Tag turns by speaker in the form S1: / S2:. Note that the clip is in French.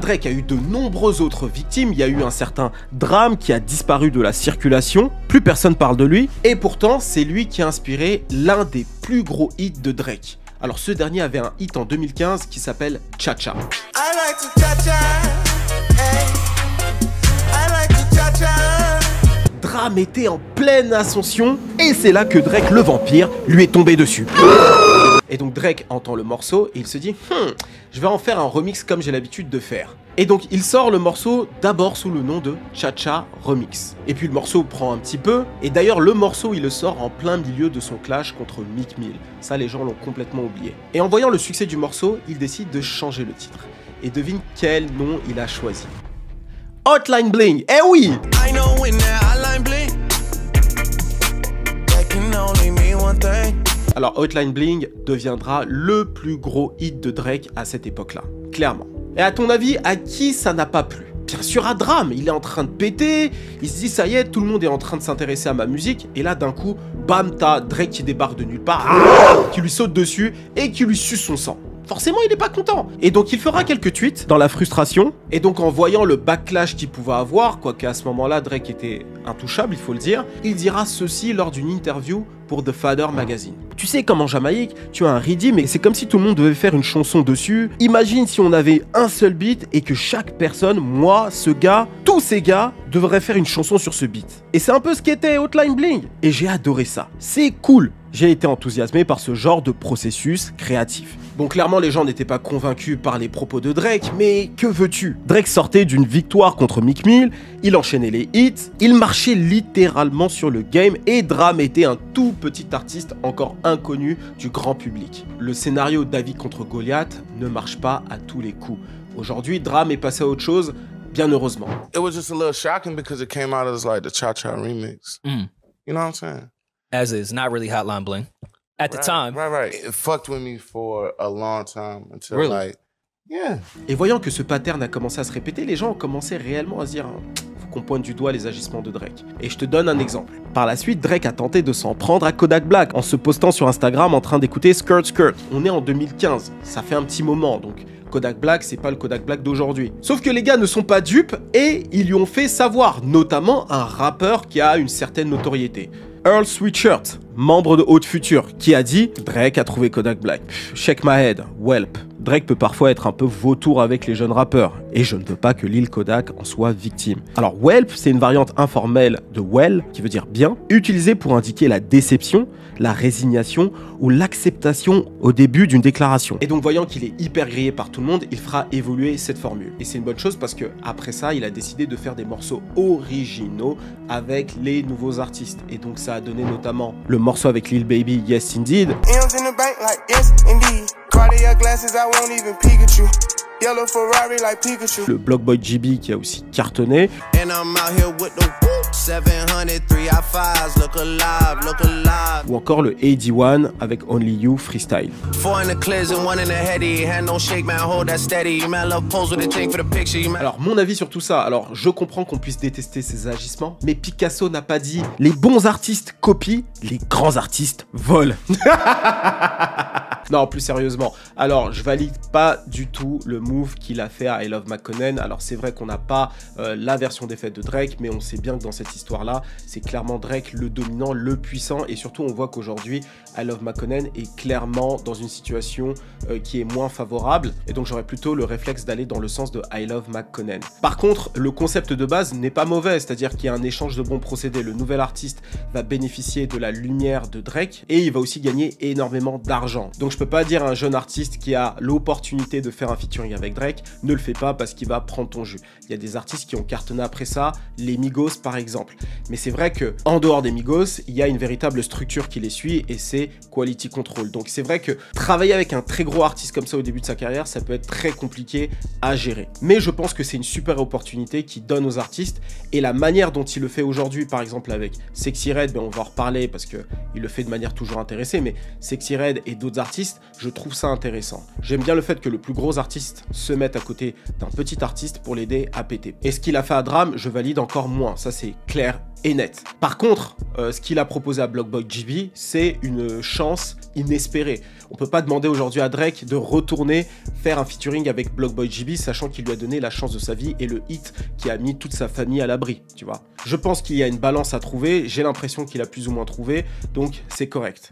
S1: Drake a eu de nombreuses autres victimes, il y a eu un certain Drame qui a disparu de la circulation, plus personne parle de lui, et pourtant c'est lui qui a inspiré l'un des plus gros hits de Drake. Alors ce dernier avait un hit en 2015 qui s'appelle Cha-Cha. Drame était en pleine ascension et c'est là que Drake le vampire lui est tombé dessus. Et donc Drake entend le morceau et il se dit je vais en faire un remix comme j'ai l'habitude de faire. Et donc il sort le morceau d'abord sous le nom de Cha-Cha Remix. Et puis le morceau prend un petit peu, et d'ailleurs le morceau il le sort en plein milieu de son clash contre Meek Mill. Ça les gens l'ont complètement oublié. Et en voyant le succès du morceau, il décide de changer le titre. Et devine quel nom il a choisi. Hotline Bling, eh oui! Alors Hotline Bling deviendra le plus gros hit de Drake à cette époque-là, clairement. Et à ton avis, à qui ça n'a pas plu? Bien sûr à Drame, il est en train de péter, il se dit ça y est, tout le monde est en train de s'intéresser à ma musique, et là d'un coup, bam, t'as Drake qui débarque de nulle part, qui lui saute dessus et qui lui suce son sang. Forcément, il n'est pas content. Et donc, il fera quelques tweets dans la frustration. Et donc, en voyant le backlash qu'il pouvait avoir, quoique à ce moment-là, Drake était intouchable, il faut le dire, il dira ceci lors d'une interview pour The Father Magazine. Tu sais, comme en Jamaïque, tu as un redeem et c'est comme si tout le monde devait faire une chanson dessus. Imagine si on avait un seul beat et que chaque personne, moi, ce gars, tous ces gars, devraient faire une chanson sur ce beat. Et c'est un peu ce qu'était Hotline Bling. Et j'ai adoré ça. C'est cool. J'ai été enthousiasmé par ce genre de processus créatif. Bon, clairement, les gens n'étaient pas convaincus par les propos de Drake, mais que veux-tu? Drake sortait d'une victoire contre Meek Mill, il enchaînait les hits, il marchait littéralement sur le game et Drame était un tout petit artiste encore inconnu du grand public. Le scénario David contre Goliath ne marche pas à tous les coups. Aujourd'hui, Drame est passé à autre chose, bien heureusement.
S2: It was just a little shocking because it came out as like the Cha-Cha remix. You know what I'm saying?
S3: As is, not really Hotline Bling. At the time.
S2: Right. It fucked with me for a long time until
S3: Really?
S2: like, yeah.
S1: Et voyant que ce pattern a commencé à se répéter, les gens ont commencé réellement à se dire faut qu'on pointe du doigt les agissements de Drake. Et je te donne un exemple. Par la suite, Drake a tenté de s'en prendre à Kodak Black en se postant sur Instagram en train d'écouter Skirt Skirt. On est en 2015, ça fait un petit moment donc. Kodak Black, c'est pas le Kodak Black d'aujourd'hui. Sauf que les gars ne sont pas dupes et ils lui ont fait savoir, notamment un rappeur qui a une certaine notoriété. Earl Sweatshirt, membre de Haute Future, qui a dit « Drake a trouvé Kodak Black. Shake my head, welp. » Drake peut parfois être un peu vautour avec les jeunes rappeurs, et je ne veux pas que Lil Kodak en soit victime. Alors welp, c'est une variante informelle de well, qui veut dire bien, utilisée pour indiquer la déception, la résignation ou l'acceptation au début d'une déclaration. Et donc voyant qu'il est hyper grillé par tout le monde, il fera évoluer cette formule. Et c'est une bonne chose parce que après ça, il a décidé de faire des morceaux originaux avec les nouveaux artistes. Et donc ça a donné notamment le morceau avec Lil Baby, Yes Indeed. Le Block Boy GB qui a aussi cartonné. Ou encore le AD1 avec Only You Freestyle. Alors mon avis sur tout ça, alors je comprends qu'on puisse détester ces agissements, mais Picasso n'a pas dit les bons artistes copient, les grands artistes volent. Non, plus sérieusement, alors je valide pas du tout le move qu'il a fait à I Love McConnell. Alors c'est vrai qu'on n'a pas la version des fêtes de Drake, mais on sait bien que dans cette histoire-là, c'est clairement Drake le dominant, le puissant, et surtout on voit qu'aujourd'hui, I Love McConnell est clairement dans une situation qui est moins favorable, et donc j'aurais plutôt le réflexe d'aller dans le sens de I Love McConnell. Par contre, le concept de base n'est pas mauvais, c'est-à-dire qu'il y a un échange de bons procédés. Le nouvel artiste va bénéficier de la lumière de Drake, et il va aussi gagner énormément d'argent. Donc je peux pas dire à un jeune artiste qui a l'opportunité de faire un featuring avec Drake, ne le fais pas parce qu'il va prendre ton jus. Il y a des artistes qui ont cartonné après ça, les Migos par exemple. Mais c'est vrai que en dehors des Migos, il y a une véritable structure qui les suit et c'est quality control. Donc c'est vrai que travailler avec un très gros artiste comme ça au début de sa carrière, ça peut être très compliqué à gérer. Mais je pense que c'est une super opportunité qui donne aux artistes, et la manière dont il le fait aujourd'hui, par exemple avec Sexyy Red, ben on va en reparler parce que il le fait de manière toujours intéressée, mais Sexyy Red et d'autres artistes, je trouve ça intéressant. J'aime bien le fait que le plus gros artiste se mette à côté d'un petit artiste pour l'aider à péter. Et ce qu'il a fait à Drame, je valide encore moins, ça c'est clair et net. Par contre, ce qu'il a proposé à Blockboy GB, c'est une chance inespérée. On peut pas demander aujourd'hui à Drake de retourner faire un featuring avec Blockboy GB, sachant qu'il lui a donné la chance de sa vie et le hit qui a mis toute sa famille à l'abri, tu vois. Je pense qu'il y a une balance à trouver, j'ai l'impression qu'il a plus ou moins trouvé, donc c'est correct.